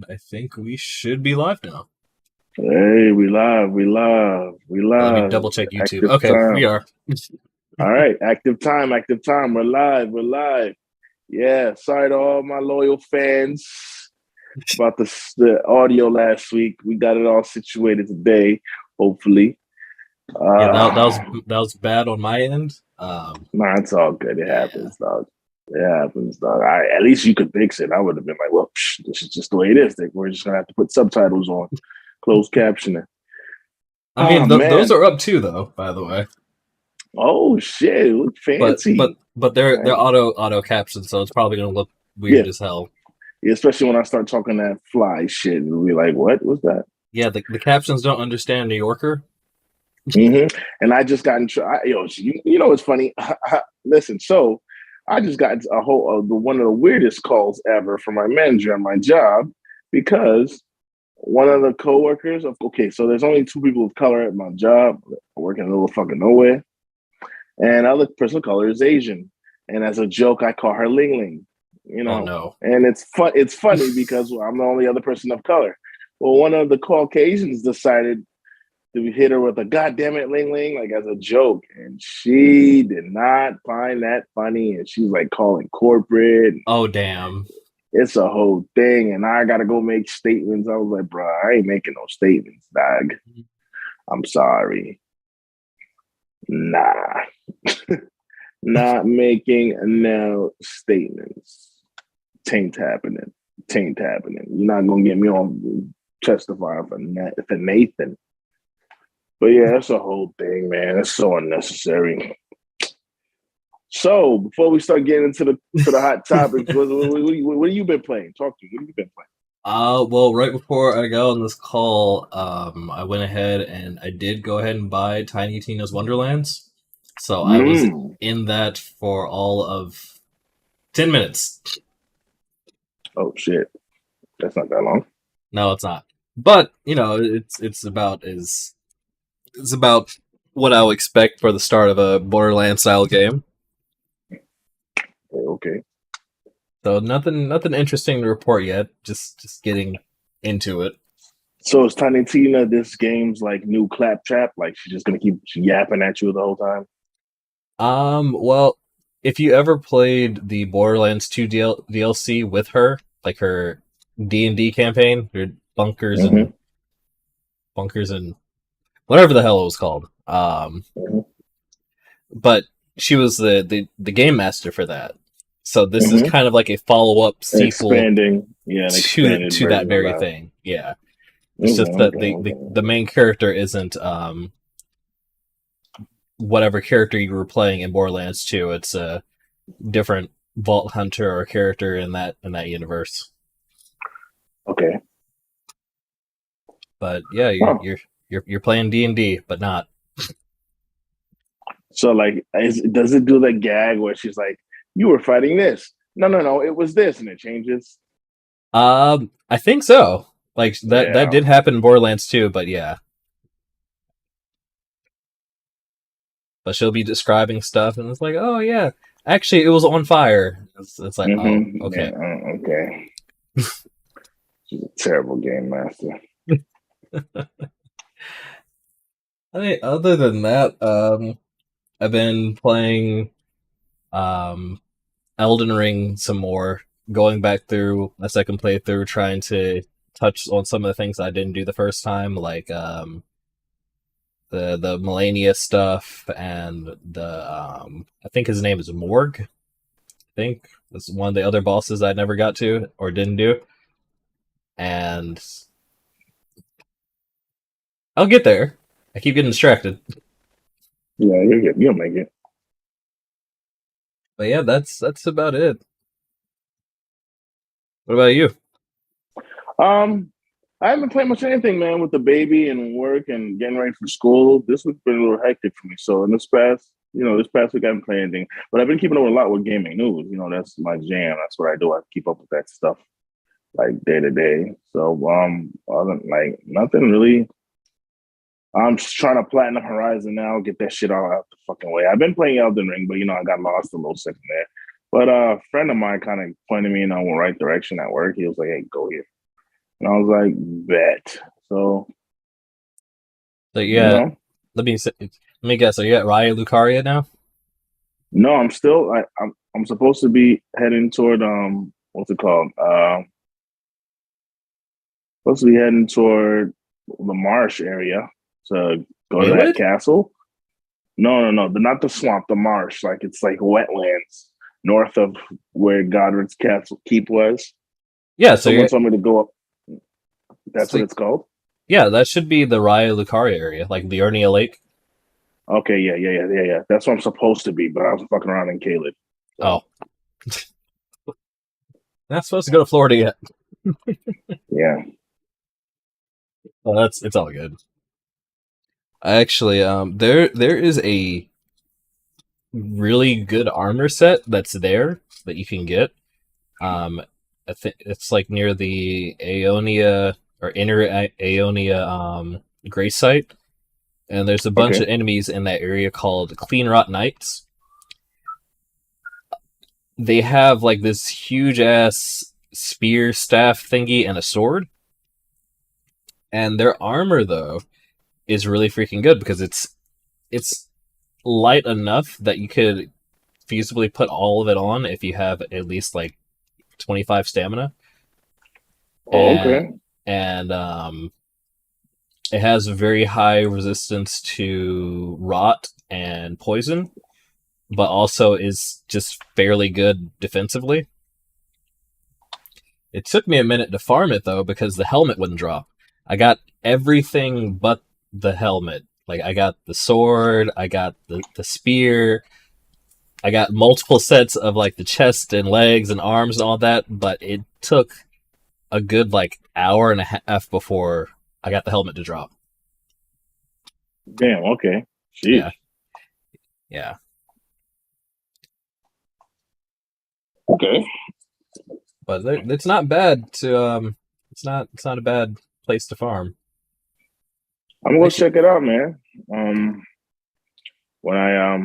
I think we should be live now. Hey, we Let me live. double check YouTube. Active Okay, we time. are. All right, active time. We're live. Yeah, sorry to all my loyal fans about the audio last week. We got it all situated today, hopefully. Yeah, that was Uh, that was bad on my end. nah, it's all good. It Yeah. happens, dog. It happens, dog. At least you could fix it. I would have been like, well, this is just the way it is. We're just gonna have to put subtitles on, closed captioning. I Oh mean, those man. are up too, though. By the way, Oh shit, look but but fancy. but All they're right. auto captioned, so it's probably gonna look Yeah. weird as hell. Yeah, especially when I start talking that fly shit, and be like, "What was that?" Yeah, the captions don't understand New Yorker. hmm And I just got in. You know what's funny? Listen, so I just got a whole one of the weirdest calls ever from my manager on my job because one of the coworkers of okay, so there's only two people of color at my job. Working in the middle of fucking nowhere, and the other person of color is Asian. And as a joke, I call her Ling Ling. You Oh know, no. and it's fun. It's funny because I'm the only other person of color. Well, one of the Caucasians decided to hit her with a "goddamn it, Ling Ling" like as a joke, and she did not find that funny, and she's like calling corporate. Oh damn. It's a whole thing, and I gotta go make statements. I was like, bro, I ain't making no statements, dog. I'm sorry. Nah, not making no statements. Taint happening. Taint happening. You're not gonna get me on testifying for Nathan. But yeah, that's a whole thing, man. It's so unnecessary. So before we start getting into the hot topics, what have you been playing? Talk to me. What have you been playing? Well, right before I got on this call, I went ahead and I did go ahead and buy Tiny Tina's Wonderlands. So I was Mm. in that for all of 10 minutes. Oh shit, that's not that long. No, it's not. But, it's about what I would expect for the start of a Borderlands style game. Okay. So nothing interesting to report yet. Just getting into it. So is Tiny Tina this game's like new claptrap? Like she's just gonna keep yapping at you the whole time? Well, if you ever played the Borderlands 2 DLC with her, like her D&D campaign, her Mm-hmm. bunkers and whatever the hell it was called. Mm-hmm. But she was the game master for that. So this is Mm-hmm. kind of like a follow-up sequel Expanding, yeah, an expanded to that version of very that. thing. Yeah. It's just Mm-hmm. that Okay, the okay. main character isn't whatever character you were playing in Borderlands 2. It's a different Vault Hunter or character in that universe. Okay. But yeah, Huh. you're playing D&D, but not. So like, does it do the gag where she's like, "You were fighting this"? No, no, no. It was this, and it changes. I think so. Like that Yeah. did happen in Borderlands 2, but yeah. But she'll be describing stuff, and it's like, oh yeah, actually it was on fire. It's like, oh Yeah. okay. Okay. She's a terrible game master. I mean, other than that, I've been playing um Elden Ring some more, going back through my second playthrough, trying to touch on some of the things I didn't do the first time, like the Melania stuff and the I think his name is Morg. I think that's one of the other bosses I never got to or didn't do, and I'll get there. I keep getting distracted, Yeah, you're good. You'll make it. but yeah, that's about it. What about you? Um, I haven't played much anything, man, with the baby and work and getting ready for school. This week's been a little hectic for me. So in this past week, I haven't played anything. But I've been keeping up a lot with gaming news. You know, that's my jam. That's what I do. I keep up with that stuff like day to day. So other than, like nothing really. I'm just trying to platinum Horizon now, get that shit all out the fucking way. I've been playing Elden Ring, but I got lost a little second there. But a friend of mine kind of pointed me in the right direction at work. He was like, "Hey, go here." And I was like, bet. So, So you yeah, know, let me guess. Are you at Raya Lucaria now? no, I'm still I'm supposed to be heading toward what's it called? Supposed to be heading toward the marsh area to go to that Caelid? castle. No, not the swamp, the marsh. Like it's like wetlands north of where Godric's castle keep was. Yeah. So Someone you're told me to go up. That's so, what it's called. yeah, that should be the Raya Lucaria area, like the Ernia Lake. Okay, yeah. That's what I'm supposed to be, but I was fucking around in Caleb. Oh, So not supposed to go to Florida yet. yeah. Well, that's it's all good. Actually, there is a really good armor set that's there that you can get. Um, I think it's like near the Aeonia or Inner Aeonia grace site, and there's a bunch Okay. of enemies in that area called Clean Rot Knights. They have like this huge ass spear staff thingy and a sword, and their armor though is really freaking good because it's light enough that you could feasibly put all of it on if you have at least like 25 stamina, Oh, and okay. and it has a very high resistance to rot and poison, but also is just fairly good defensively. It took me a minute to farm it though because the helmet wouldn't drop. I got everything but the helmet. Like I got the sword, I got the spear, I got multiple sets of like the chest and legs and arms and all that, but it took a good like hour and a half before I got the helmet to drop. Damn. Okay. Yeah, Sheesh. yeah. Okay. But it's not bad to it's not a bad place to farm. I'm gonna go Actually, check it out, man. When I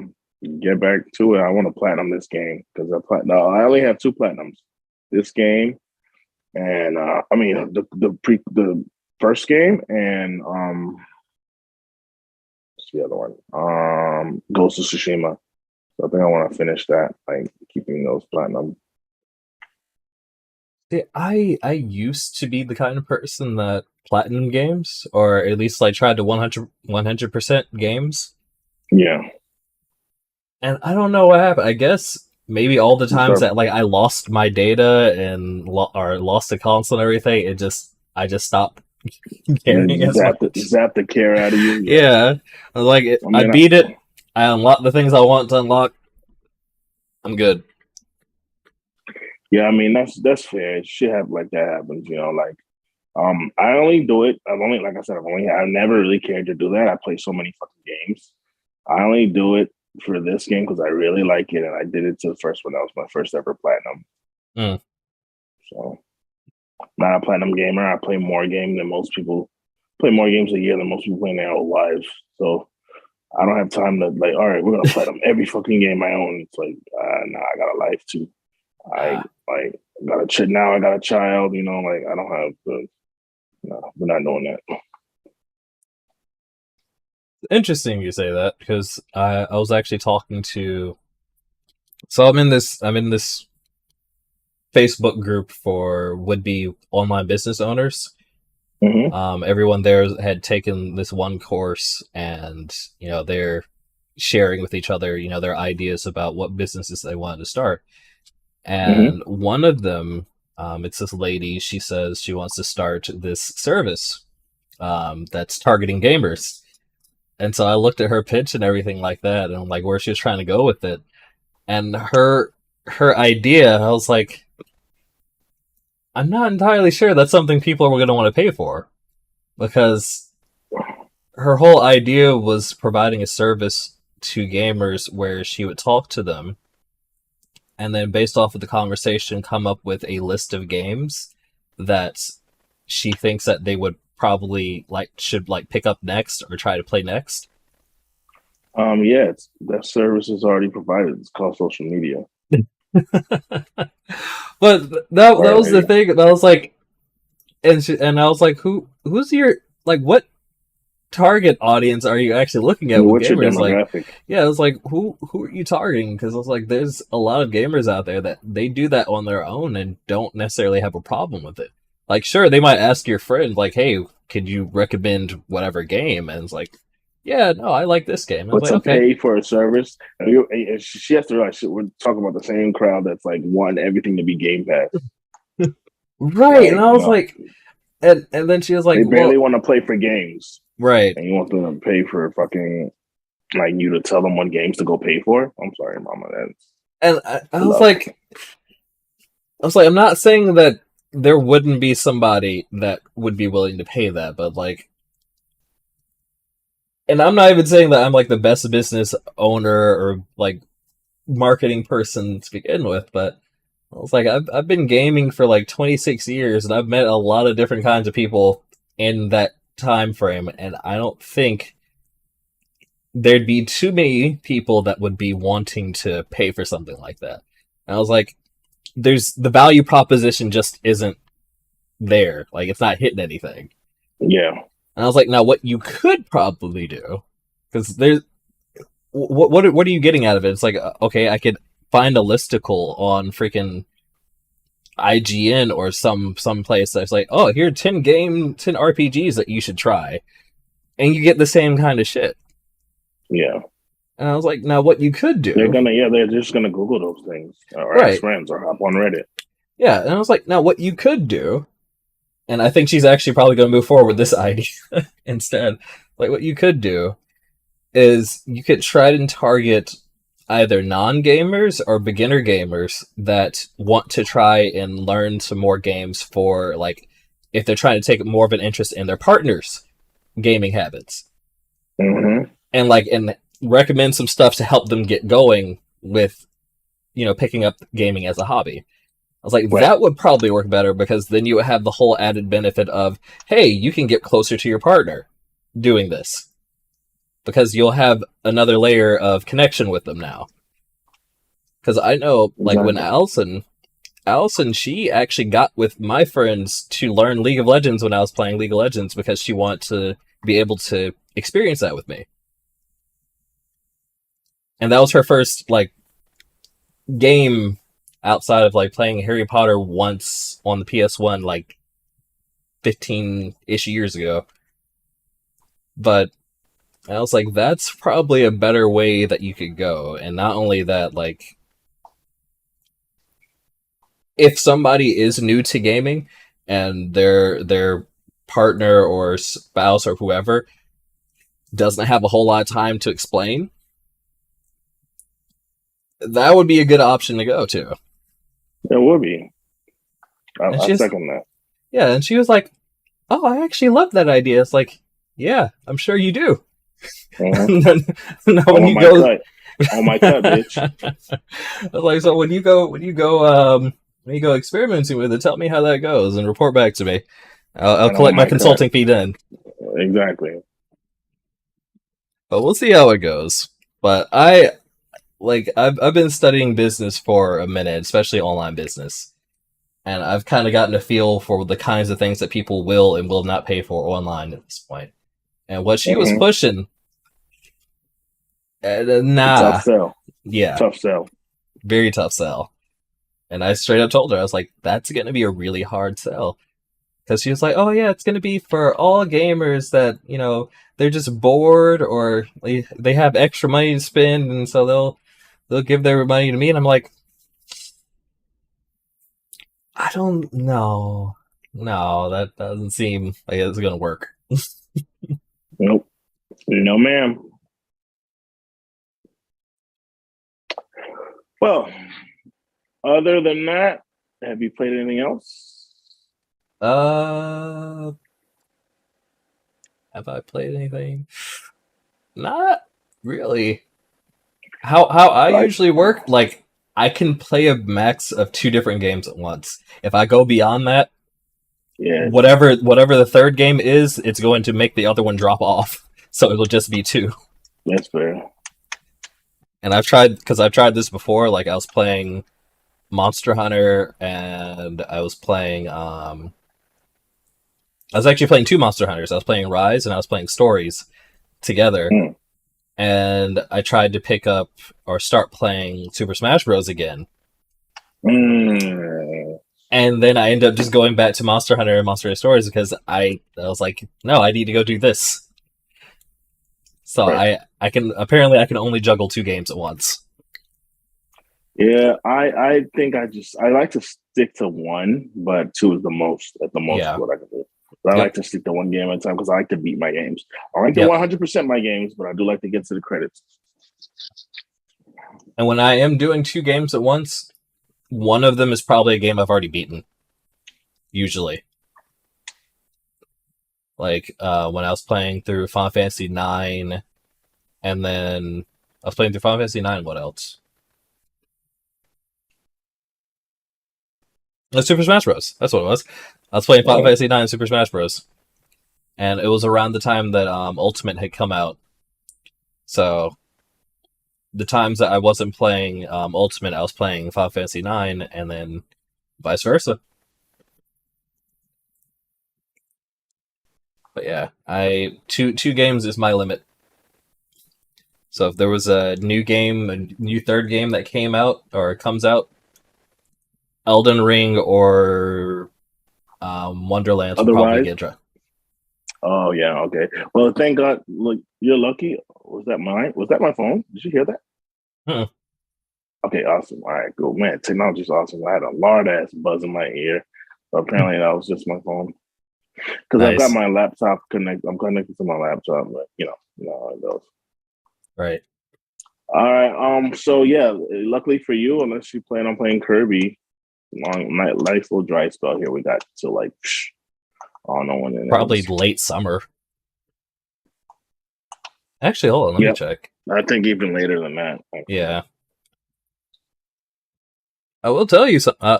get back to it, I want to platinum this game because no, I only have two platinums. This game and I mean the first game and what's the other one? Ghost of Tsushima. So I think I want to finish that, like keeping those platinum. I used to be the kind of person that platinum games, or at least like tried to 100% games, Yeah, and I don't know what happened. I guess maybe all the you times start that like I lost my data and or lost the console and everything, I just stopped caring as much. zap the care out of you. Yeah, Yeah, I was like I I mean, beat it. I unlocked the things I want to unlock. I'm good. yeah, I mean that's fair. Shit have like that happens, you know. Like I only do it. I've only, like I said, I've never really cared to do that. I play so many fucking games. I only do it for this game because I really like it, and I did it to the first one. That was my first ever platinum. Mm. So not a platinum gamer. I play more games than most people. Play more games a year than most people play in their whole lives. So I don't have time to like. All right, we're gonna platinum every fucking game I own. It's like, nah, I got a life too. I Ah, like got a now. I got a child. You know, like I don't have the. No, we're not doing that. interesting you say that because I was actually talking to. So I'm in this Facebook group for would be online business owners. Mm-hmm. Everyone there had taken this one course, and you know they're sharing with each other, you know, their ideas about what businesses they wanted to start. Mm-hmm. And one of them, it's this lady. She says she wants to start this service that's targeting gamers. And so I looked at her pitch and everything like that, and like where she was trying to go with it, and her idea. I was like, I'm not entirely sure that's something people are going to want to pay for because her whole idea was providing a service to gamers where she would talk to them and then based off of the conversation come up with a list of games that she thinks that they would probably like should like pick up next or try to play next. Yeah, that service is already provided. It's called social media. But that was the Already. thing that was like and I was like, who's your like what target audience are you actually looking at with What's your gamers? Like, demographic? yeah, I was like, who are you targeting? Because I was like, there's a lot of gamers out there that they do that on their own and don't necessarily have a problem with it. Like, sure, they might ask your friend, like, hey, could you recommend whatever game? And it's like, yeah, no, I like this game. I was But like, to okay, pay for a service, and she has to realize we're talking about the same crowd that's like want everything to be Game Pass. right. And Like, I was like, and then she was like, they barely well, want to play for games, right. and you want them to pay for fucking like you to tell them what games to go pay for. I'm sorry, Mama. That's And love. I was like, I'm not saying that there wouldn't be somebody that would be willing to pay that, but like, and I'm not even saying that I'm like the best business owner or like marketing person to begin with, but I was like, I've been gaming for like 26 years and I've met a lot of different kinds of people in that time frame, and I don't think there'd be too many people that would be wanting to pay for something like that. And I was like, there's the value proposition just isn't there. Like it's not hitting anything. Yeah, And I was like, now what you could probably do, because there's what are you getting out of it? It's like okay, I could find a listicle on freaking IGN or some place that's like, oh, here are 10 RPGs that you should try, and you get the same kind of shit. yeah. And I was like, now what you could do, They're just gonna Google those things or ask right? friends or hop on Reddit. Yeah, and I was like, now what you could do, and I think she's actually probably going to move forward with this idea instead. Like what you could do is you could try and target either non-gamers or beginner gamers that want to try and learn some more games for like if they're trying to take more of an interest in their partner's gaming habits, Mm-hmm. and recommend some stuff to help them get going with picking up gaming as a hobby. I was like, Right. that would probably work better because then you would have the whole added benefit of, hey, you can get closer to your partner doing this because you'll have another layer of connection with them now. Because I know, like when Exactly. Allison, she actually got with my friends to learn League of Legends when I was playing League of Legends because she wanted to be able to experience that with me, and that was her first like game outside of like playing Harry Potter once on the PS1 like 15-ish years ago. But I was like, that's probably a better way that you could go. And not only that, like, if somebody is new to gaming and their partner or spouse or whoever doesn't have a whole lot of time to explain, that would be a good option to go to. It would be. And I she's second that. yeah, and she was like, "Oh, I actually love that idea." It's like, yeah, I'm sure you do. Mm-hmm. Now I when want you my go cut. I want my cut, bitch. like so when you go experimenting with it, tell me how that goes and report back to me. I'll And I want collect my my cut. consulting fee then. Exactly. But we'll see how it goes. But I've been studying business for a minute, especially online business. And I've kind of gotten a feel for the kinds of things that people will and will not pay for online at this point. And what she was Mm-hmm. pushing, Tough nah, sell. yeah, Tough sell. very tough sell. And I straight up told her, I was like, that's going to be a really hard sell. Because she was like, oh, yeah, it's going to be for all gamers that, they're just bored or they have extra money to spend. And so they'll give their money to me. And I'm like, I don't know. No, that doesn't seem like it's going to work. Nope. No, ma'am. Well, other than that, have you played anything else? Uh, have I played anything? Not really. How I Like, usually work, like I can play a max of two different games at once. If I go beyond that, yeah, whatever the third game is, it's going to make the other one drop off. So it'll just be two. that's fair. And I've tried this before. Like I was playing Monster Hunter, and I was playing I was actually playing two Monster Hunters. I was playing Rise and I was playing Stories together. Mm. And I tried to pick up or start playing Super Smash Bros. Again. Mm. And then I ended up just going back to Monster Hunter and Monster Hunter Stories because I was like, no, I need to go do this. So Right. I can apparently I can only juggle two games at once. Yeah, I think I like to stick to one, but two is the most at the most Yeah. what I can do. But I Yep. like to stick to one game at a time because I like to beat my games. I like to Yep. 100% my games, but I do like to get to the credits. And when I am doing two games at once, one of them is probably a game I've already beaten. Usually, like when I was playing through Final Fantasy IX, and then I was playing through Final Fantasy IX. What else? Super Smash Bros. That's what it was. I was playing Final Oh, Fantasy IX Super Smash Bros. And it was around the time that Ultimate had come out. So the times that I wasn't playing Ultimate, I was playing Final Fantasy IX, and then vice versa. But yeah, I two games is my limit. So if there was a new game, a new third game that came out or comes out, Elden Ring or Wonderlands will probably otherwise, get dry. oh yeah, okay. Well, thank God. Look, you're lucky. Was that mine? Was that my phone? Did you hear that? Hmm. Okay, awesome. All right, cool. Man, technology's awesome. I had a large ass buzz in my ear. But apparently that was just my phone. Because I've got Nice. my laptop connected. I'm connected to my laptop, but you know how it goes. Right. All right. So yeah, luckily for you, unless you plan on playing Kirby, nice little dry spell here. We got to like, I don't know when it Probably ends. late summer. Actually, hold on. Let me Yep. check. I think even later than that. Yeah. I will tell you something.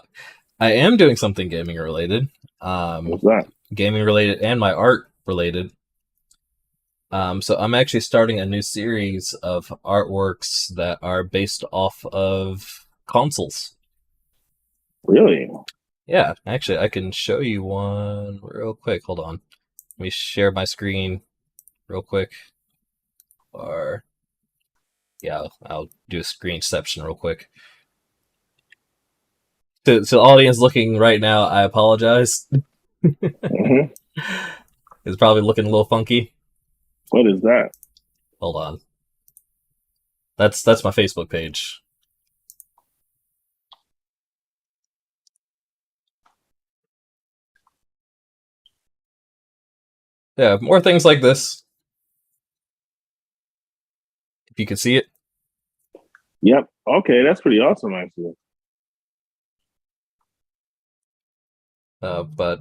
I am doing something gaming related. Um, What's that? gaming related and my art related. So I'm actually starting a new series of artworks that are based off of consoles. Really? Yeah, actually, I can show you one real quick. Hold on. Let me share my screen real quick. Or, yeah, I'll do a screenception real quick. To the audience looking right now, I apologize. Hmm. It's probably looking a little funky. What is that? Hold on. That's my Facebook page. Yeah, more things like this. If you can see it. Yep. Okay, that's pretty awesome, actually. But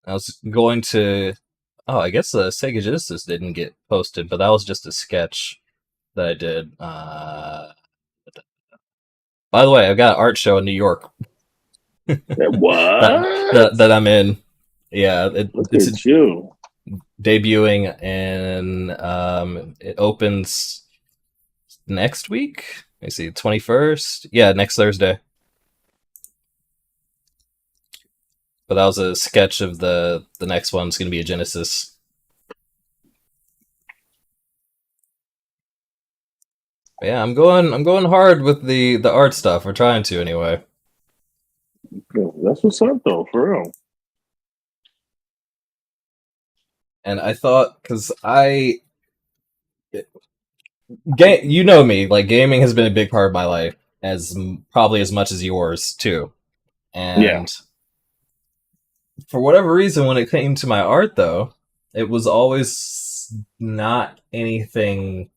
I was going to. Oh, I guess the Sega Genesis didn't get posted, but that was just a sketch that I did. By the way, I've got an art show in New York that What? that I'm in. Yeah, Look it's at you. debuting and it opens next week. Let me see, 21st. Yeah, next Thursday. But that was a sketch of the next one's going to be a Genesis. But yeah, I'm going hard with the art stuff. We're trying to anyway. That's what's up, though, for real. And I thought because you know me, like gaming has been a big part of my life, as probably as much as yours too. Yeah. And for whatever reason, when it came to my art, though, it was always not anything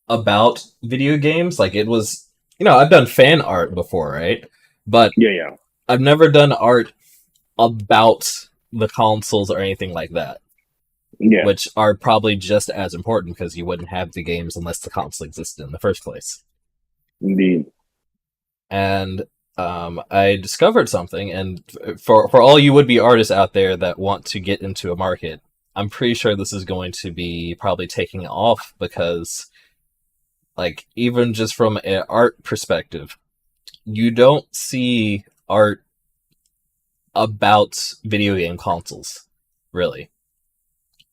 about video games. Like it was, I've done fan art before, right? But Yeah. Yeah. I've never done art about the consoles or anything like that, Yeah. which are probably just as important because you wouldn't have the games unless the console existed in the first place. Indeed. And I discovered something, and for all you would be artists out there that want to get into a market, I'm pretty sure this is going to be probably taking off because, like, even just from an art perspective, you don't see art about video game consoles, really.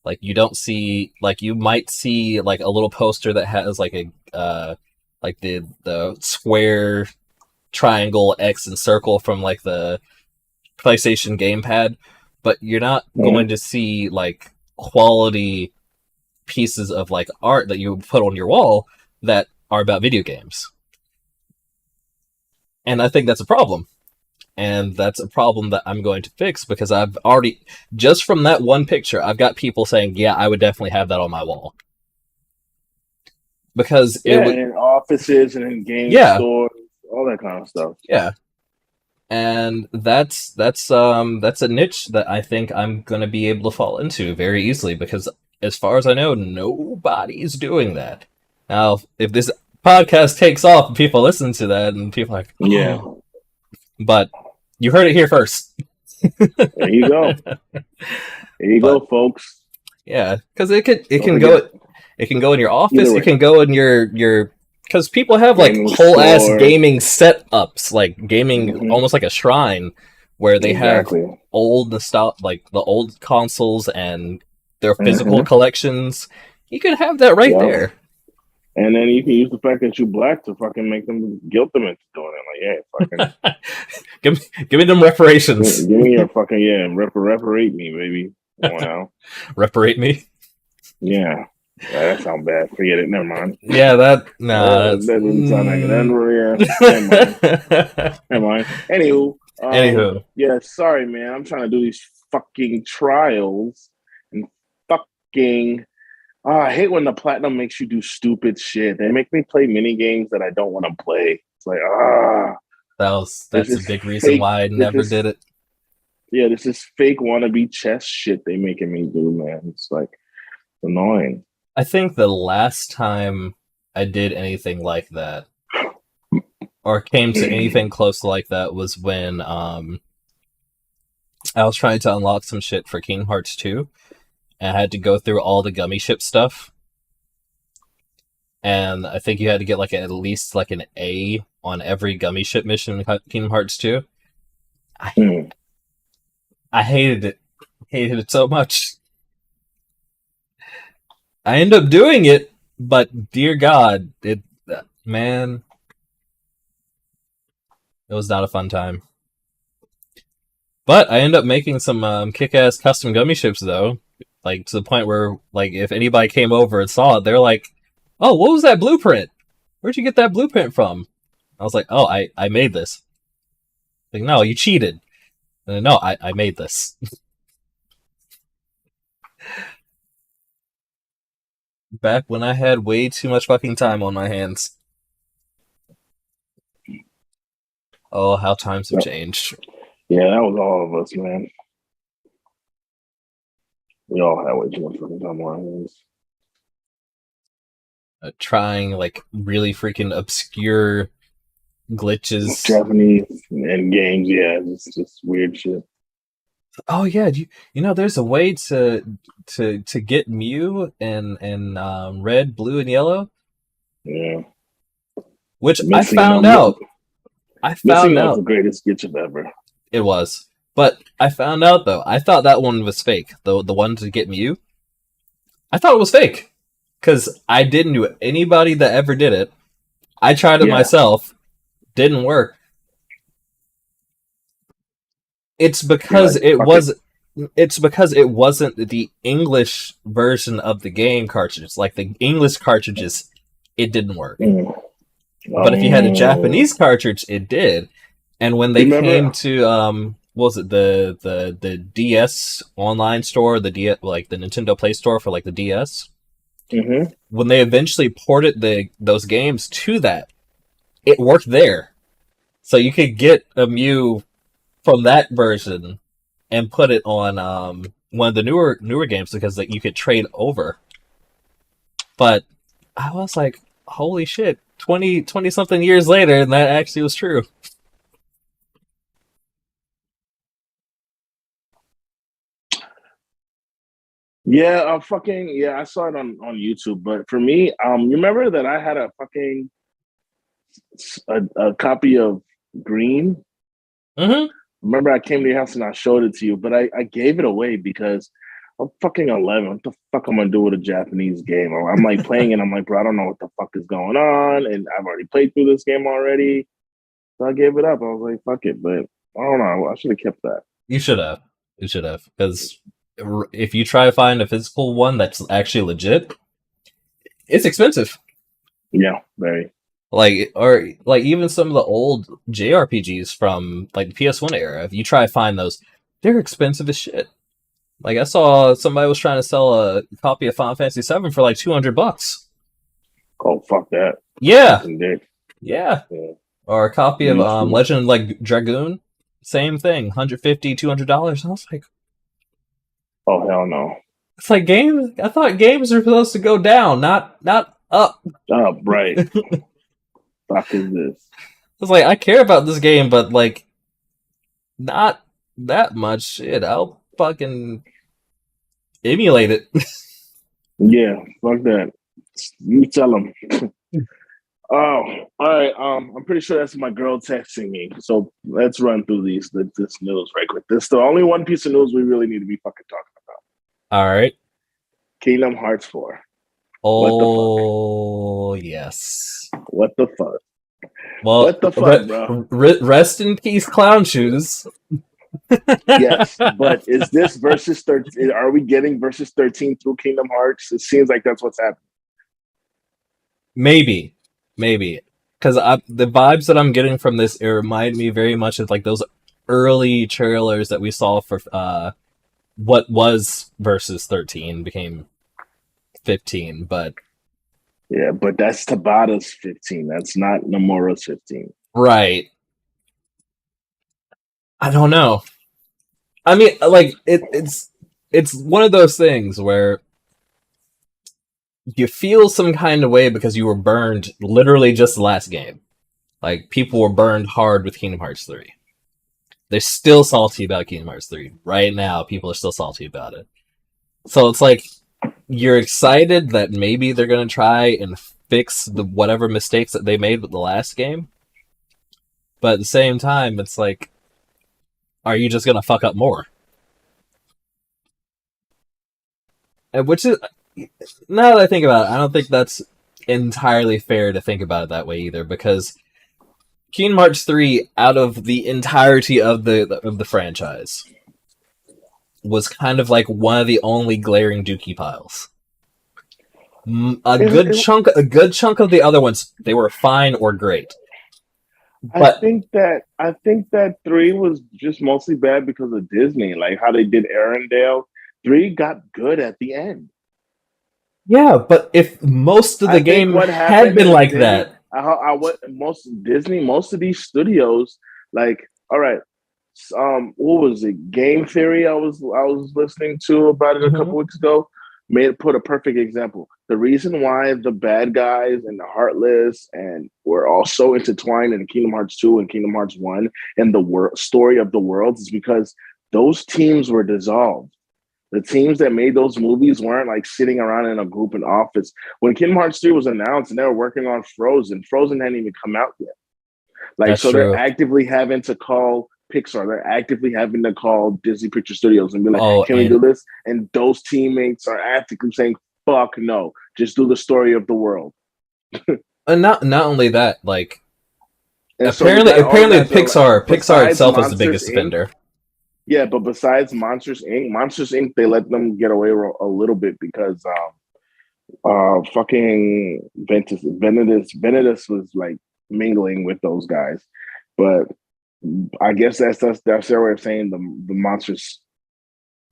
Like you don't see like you might see like a little poster that has like a like the square triangle X and circle from like the PlayStation gamepad, but you're not Mhm. going to see like quality pieces of like art that you put on your wall that are about video games. And I think that's a problem. And that's a problem that I'm going to fix because I've already just from that one picture, I've got people saying, "Yeah, I would definitely have that on my wall." Because it Yeah, would in offices and in game yeah, stores, all that kind of stuff. yeah. And that's a niche that I think I'm going to be able to fall into very easily because as far as I know, nobody's doing that. Now, if this podcast takes off and people listen to that and people are like, Yeah, "Oh," but you heard it here first. there you go. There you But go, folks. yeah, because it Don't can forget, go in your either office. It way, can go in your because people have like gaming whole ass store. gaming setups, like gaming Hmm. almost like a shrine, where they have Exactly. old nostal like the old consoles and their physical Hmm. collections. You could have that right Yep. there. And then you can use the fact that you black to fucking make them guilt them into doing it. Like, yeah, fucking Give me them reparations. give me your fucking reparate me, baby. Come on now. Reparate me. Yeah. That sounds bad. Forget it. Never mind. Yeah, that nah. That's That didn't sound like it. That, yeah. Never mind. Never mind. Anywho, Anywho, yeah, sorry, man. I'm trying to do these fucking trials and fucking. I hate when the platinum makes you do stupid shit. They make me play mini games that I don't want to play. It's like this that's a is big reason fake. why I This never is did it. yeah. This is fake wannabe chess shit they making me do, man. It's like annoying. I think the last time I did anything like that, or came to anything close to like that, was when I was trying to unlock some shit for Kingdom Hearts 2, and I had to go through all the gummy ship stuff, and I think you had to get like at least like an A on every gummy ship mission in Kingdom Hearts 2. I Mm. I hated it so much. I end up doing it, but dear God, it man, it was not a fun time. But I end up making some kick-ass custom gummy ships though, like to the point where like if anybody came over and saw it, they're like, "Oh, what was that blueprint? Where'd you get that blueprint from?" I was like, "Oh, I made this." Like, no, you cheated. No, I made this. Back when I had way too much fucking time on my hands. Oh, how times have changed. Yeah, that was all of us, man. We all had way too much fucking time on our hands. Trying like really freaking obscure glitches. Japanese and games, yeah, it's just weird shit. Oh yeah, you know there's a way to get Mew in red, blue, and yellow, Yeah, which missing I missing found out the out greatest sketch ever. it was, but I found out though. I thought that one was fake. The one to get Mew, I thought it was fake because I didn't know anybody that ever did it. I tried it Yeah, myself, didn't work. It's you're because like it fuck it. was it's because it wasn't the English version of the game cartridges. Like the English cartridges, it didn't work. Mm. But if you had a Um, Japanese cartridge, it did. And when they came remember? to what was it the DS online store, the DS like the Nintendo Play Store for like the DS, Hmm. when they eventually ported those games to that, it worked there. So you could get a Mew from that version and put it on one of the newer games because like, you could trade over. But I was like, holy shit, 20 something years later, and that actually was true. Yeah, fucking yeah. I saw it on YouTube, but for me, you remember that I had a fucking a copy of Green. Mm-hmm. Remember, I came to your house and I showed it to you, but I gave it away because I'm fucking 11. What the fuck am I gonna do with a Japanese game? I'm like playing it. I'm like, bro, I don't know what the fuck is going on, and I've already played through this game already. So I gave it up. I was like, fuck it, but I don't know. I should have kept that. You should have. You should have. Because if you try to find a physical one that's actually legit, it's expensive. Yeah, very. Or even some of the old JRPGs from like the PS1 era. If you try to find those, they're expensive as shit. Like I saw somebody was trying to sell a copy of Final Fantasy VII for like $200. Oh fuck that. Yeah, Fucking dick. yeah. Yeah. Or a copy of Used to. Legend like Dragoon, same thing, $150, $200. I was like, Oh hell no. it's like games. I thought games are supposed to go down, not up. Oh right. I Fuck is this? was like, I care about this game, but like not that much. Shit, I'll fucking emulate it. Yeah, fuck that. You tell them. Oh, all right. I'm pretty sure that's my girl texting me. So let's run through this news right quick. This is the only one piece of news we really need to be fucking talking about. All right. Kingdom Hearts 4. What the fuck? Oh yes. What the fuck? Well, What the fuck, bro? rest in peace, clown shoes. Yes, but is this versus 13? Are we getting versus 13 through Kingdom Hearts? It seems like that's what's happening. Maybe, maybe, because the vibes that I'm getting from this, it remind me very much of like those early trailers that we saw for what was versus 13 became 15, but Yeah, but that's Tabata's 15. That's not Nomura's 15. right. I don't know. I mean, like it's one of those things where you feel some kind of way because you were burned literally just the last game. Like people were burned hard with Kingdom Hearts 3. They're still salty about Kingdom Hearts 3. Right now, people are still salty about it. So it's like you're excited that maybe they're gonna try and fix the whatever mistakes that they made with the last game. But at the same time, it's like, are you just gonna fuck up more? And which is, now that I think about it, I don't think that's entirely fair to think about it that way either, because Kingdom Hearts 3, out of the entirety of the franchise, was kind of like one of the only glaring dookie piles. A good chunk of the other ones, they were fine or great. But I think that 3 was just mostly bad because of Disney, like how they did Arendelle. 3 got good at the end. yeah, but if most of the I think game what had happened been is like Disney. that, What most Disney, most of these studios, like, all right, what was it? Game Theory. I was listening to about it a couple weeks ago. Put a perfect example. The reason why the bad guys and the Heartless and were all so intertwined in Kingdom Hearts 2 and Kingdom Hearts 1 and the story of the worlds is because those teams were dissolved. The teams that made those movies weren't like sitting around in a group in office. When Kingdom Hearts 3 was announced and they were working on Frozen, Frozen hadn't even come out yet. Like, that's so they're true. actively having to call Pixar, they're actively having to call Disney Picture Studios and be like, Oh, can we do this? And those teammates are actively saying, fuck no, just do the story of the world. and not only that, like And so you got all apparently guys that are like, Pixar besides itself was the Monsters biggest Inc. offender. Yeah, but besides Monsters Inc., they let them get away a little bit because fucking Ventus was like mingling with those guys. But I guess that's their way of saying the monsters,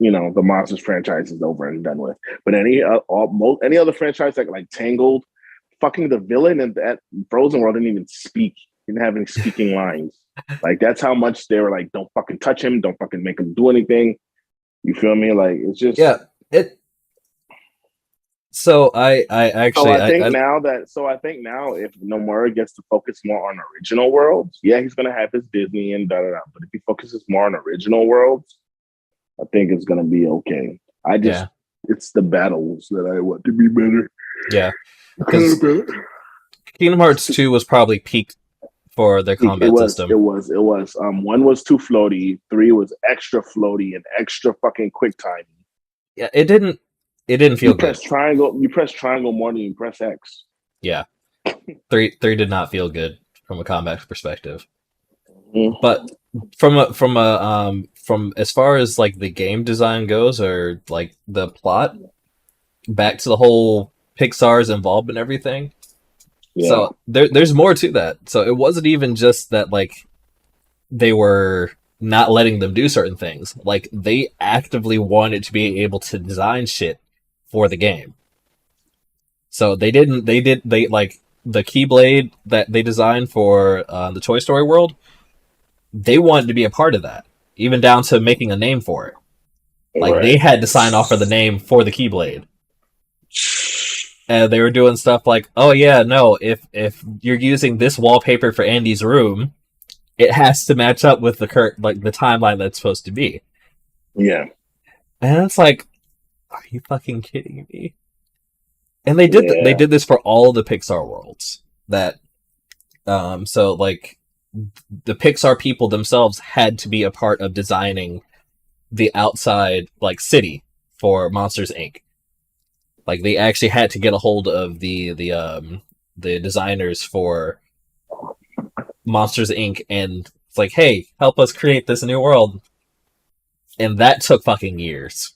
the monsters franchise is over and done with. But any other franchise like Tangled, fucking the villain in that Frozen World didn't even speak, didn't have any speaking lines. Like that's how much they were like, don't fucking touch him, don't fucking make him do anything. You feel me? Like it's just. Yeah, it. So I So actually I think now if Nomura gets to focus more on original worlds, yeah, he's gonna have his Disney and da da da. But if he focuses more on original worlds, I think it's gonna be okay. yeah It's the battles that I want to be better. yeah because Kingdom Hearts 2 was probably peak for their It combat was, it system. was, it was. One was too floaty, three was extra floaty and extra fucking quick time. Yeah, it didn't feel good. You press triangle more than you press X. Yeah, three did not feel good from a combat perspective. Mm-hmm. But from as far as like the game design goes, or like the plot, back to the whole Pixar's involvement and everything. Yeah, So there's more to that. So it wasn't even just that like they were not letting them do certain things. Like they actively wanted to be able to design shit for the game. So they like the Keyblade that they designed for the Toy Story world. They wanted to be a part of that, even down to making a name for it. Like they right. had to sign off for the name for the Keyblade. And they were doing stuff like, oh yeah, no, if you're using this wallpaper for Andy's room, it has to match up with the current like the timeline that's supposed to be. Yeah, And it's like, are you fucking kidding me? And they yeah. did this for all the Pixar worlds. That so like the Pixar people themselves had to be a part of designing the outside like city for Monsters Inc. Like they actually had to get a hold of the designers for Monsters Inc. and it's like, hey, help us create this new world. And that took fucking years.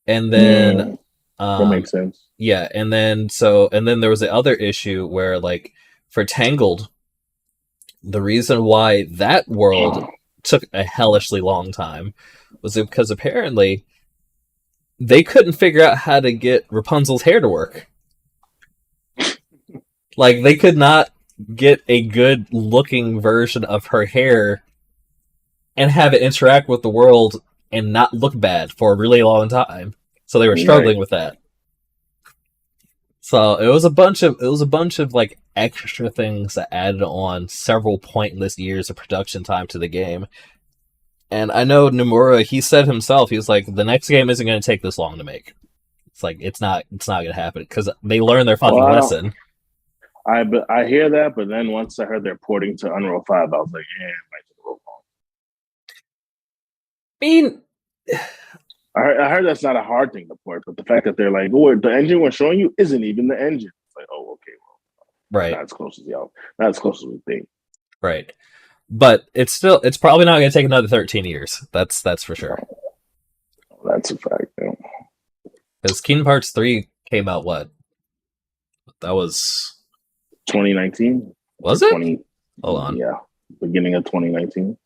And then Mm, that um makes sense. yeah, and then there was the other issue where like for Tangled, the reason why that world took a hellishly long time was because apparently they couldn't figure out how to get Rapunzel's hair to work. Like they could not get a good looking version of her hair and have it interact with the world and not look bad for a really long time. So they were Right. struggling with that. So it was a bunch of like extra things that added on several pointless years of production time to the game. And I know Nomura, he said himself, he was like, the next game isn't going to take this long to make. It's like it's not going to happen because they learned their Well, fucking I don't. lesson. I hear that, but then once I heard they're porting to Unreal 5, I was like, yeah, it might take a little long. I mean, I heard that's not a hard thing to port, but the fact that they're like, oh, the engine we're showing you isn't even the engine. It's like, oh, okay, well, right, not as close as y'all, not as close as we think. right. But it's probably not going to take another 13 years. That's for sure. That's a fact. You know. Because Kingdom Hearts 3 came out what? That was 2019 or was it? 20, Hold on. yeah, beginning of 2019.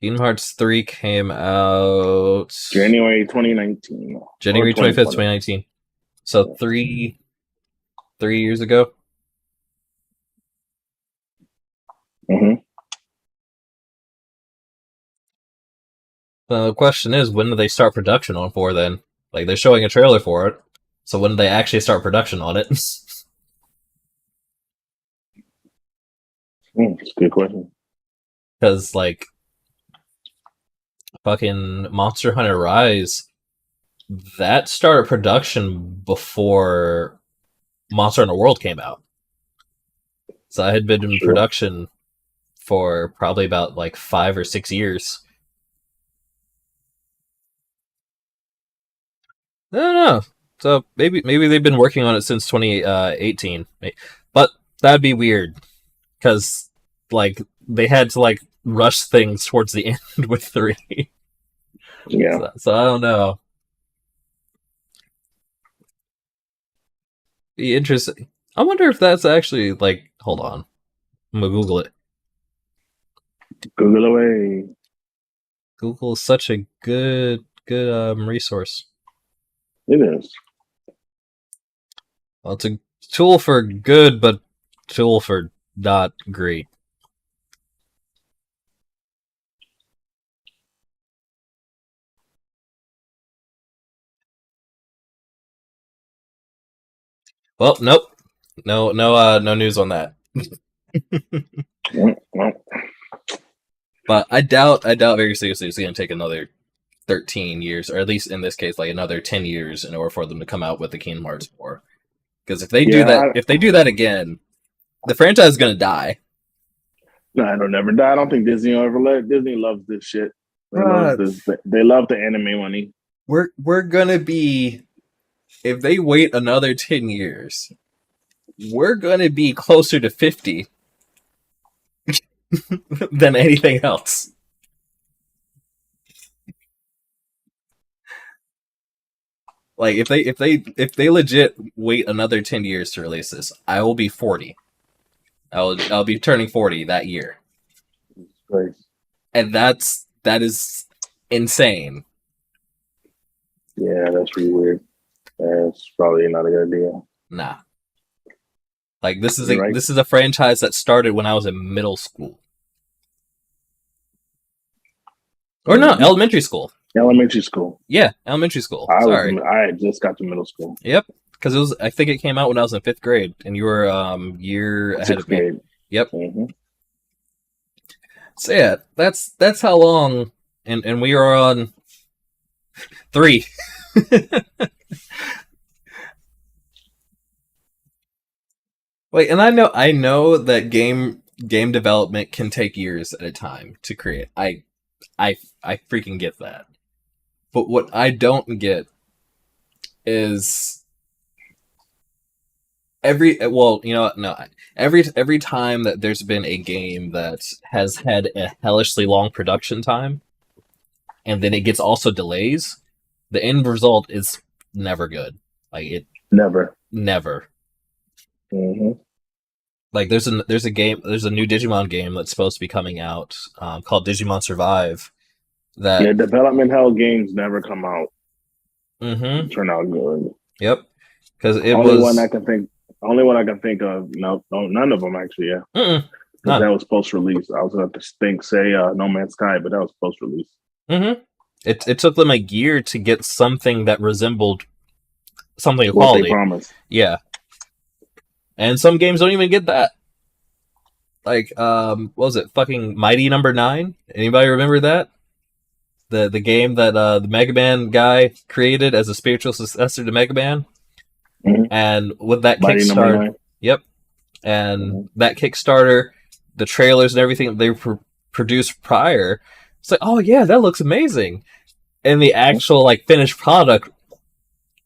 Kingdom Hearts 3 came out January 2019 or January 25th, 2020. 2019. So 3 years ago. Mm-hmm. The question is, when do they start production on 4 then? Like, they're showing a trailer for it. So when do they actually start production on it? That's a good question. Because, like, fucking Monster Hunter Rise, that started production before Monster Hunter World came out. So I had been in Sure. production for probably about like 5 or 6 years. I don't know. So maybe they've been working on it since 2018. But that'd be weird because like they had to like rush things towards the end with 3. Yeah. So I don't know. Be interesting. I wonder if that's actually like. Hold on, I'm gonna Google it. Google away. Google is such a good resource. It is. Well, it's a tool for good, but tool for not great. Well, nope, no news on that. Well, But I doubt very seriously it's going to take another 13 years, or at least in this case, like another 10 years in order for them to come out with the Kingdom Hearts 4. Because if they do Yeah, that, if they do that again, the franchise is gonna die. no, it'll never die. I don't think Disney will ever let. Disney loves this shit. They love Uh, this. They love the anime money. we're gonna be if they wait another 10 years, we're gonna be closer to 50 than anything else. Like if they legit wait another 10 years to release this, I will be 40. I'll be turning 40 that year, Like, and that is insane. yeah, that's really weird. That's probably not a good idea. Nah, like this is You're a right. this is a franchise that started when I was in middle school, or no, Mm-hmm. elementary school. Elementary school. Yeah, elementary school. I was. Sorry. I had just got to middle school. Yep, because it was. I think it came out when I was in fifth grade, and you were year ahead Sixth of me. grade. Yep. Mm-hmm. So yeah, that's how long, and we are on three. Wait, and I know that game development can take years at a time to create. I freaking get that. But what I don't get is every time that there's been a game that has had a hellishly long production time and then it gets also delays, the end result is never good. Like it Never. never. Mm-hmm. Like there's a new Digimon game that's supposed to be coming out called Digimon Survive. That Yeah, development hell games never come out. mm-hmm. Turn out good. Yep. Because it Only one was I can think. Only one I can think of. No, none of them actually. Yeah, because none. that was post release. I was about to say No Man's Sky, but that was post release. Mm-hmm. It took them a year to get something that resembled something of What they quality. promised. Yeah. And some games don't even get that. Like, what was it? Fucking Mighty Number 9? Anybody remember that? The game that the Mega Man guy created as a spiritual successor to Mega Man? Mm-hmm. And with that Mighty Number Kickstarter, 9. yep. And that Kickstarter, the trailers and everything they produced prior, it's like, oh yeah, that looks amazing. And the actual like finished product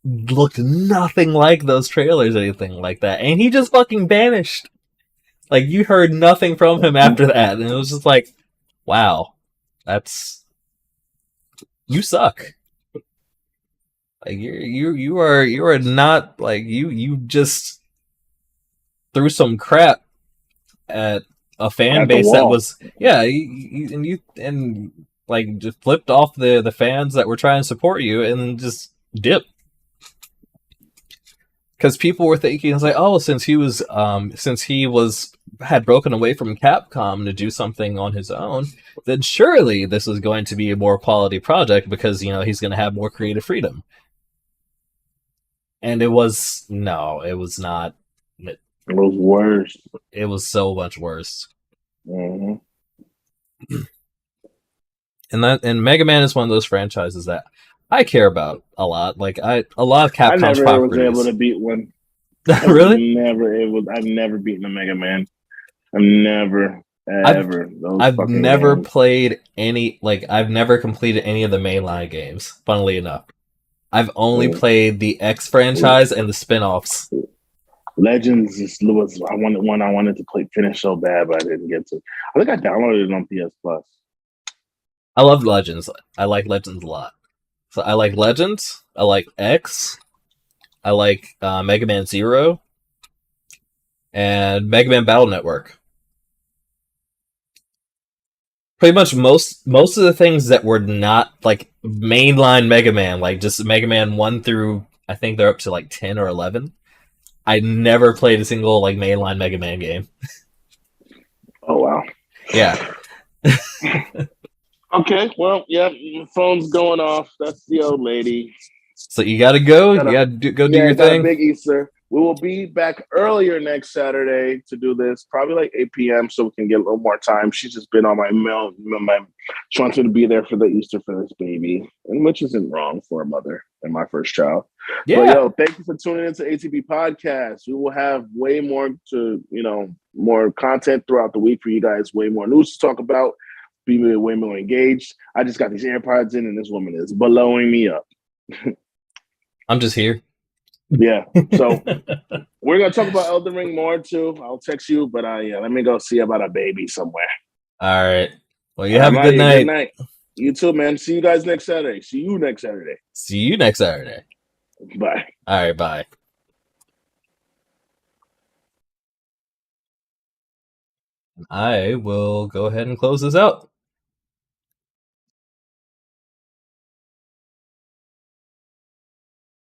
looked nothing like those trailers or anything like that. And he just fucking vanished. Like you heard nothing from him after that, and it was just like, wow, that's you suck. Like you are not like you just threw some crap at a fan At the base that wall. was and like just flipped off the fans that were trying to support you and just dipped. Because people were thinking, it's like, oh, since he was had broken away from Capcom to do something on his own, then surely this is going to be a more quality project because he's going to have more creative freedom. And it was not. It was worse. It was so much worse. Mm-hmm. And Mega Man is one of those franchises that I care about a lot. Like a lot of I Capcom's never was able properties. to beat one. Really? I've never beaten a Mega Man. I've never ever. I've fucking never games. played any, like, I've never completed any of the mainline games, funnily enough. I've only played the X franchise and the spin-offs. Legends was I wanted to finish so bad, but I didn't get to. I think I downloaded it on PS Plus. I love Legends. I like Legends a lot. So I like Legends. I like X. I like Mega Man Zero. And Mega Man Battle Network. Pretty much most of the things that were not like mainline Mega Man, like just Mega Man 1 through I think they're up to like 10 or 11. I never played a single like mainline Mega Man game. Oh wow. Yeah. Okay, well, yeah, phone's going off. That's the old lady. So you gotta go. You gotta go do your got thing. a big Easter. We will be back earlier next Saturday to do this, probably like 8 p.m. so we can get a little more time. She's just been on my mail. She wants me to be there for the Easter for this baby, and which isn't wrong for a mother and my first child. But Yeah, yo, thank you for tuning into ATB Podcast. We will have way more more content throughout the week for you guys, way more news to talk about, be way more engaged. I just got these AirPods in, and this woman is blowing me up. I'm just here. Yeah. So we're gonna talk about Elden Ring more too. I'll text you, but yeah, let me go see about a baby somewhere. All right. Well, you have I'm a out good here. Good night. night. You too, man. See you guys next Saturday. See you next Saturday. See you next Saturday. Bye. All right, bye. I will go ahead and close this out.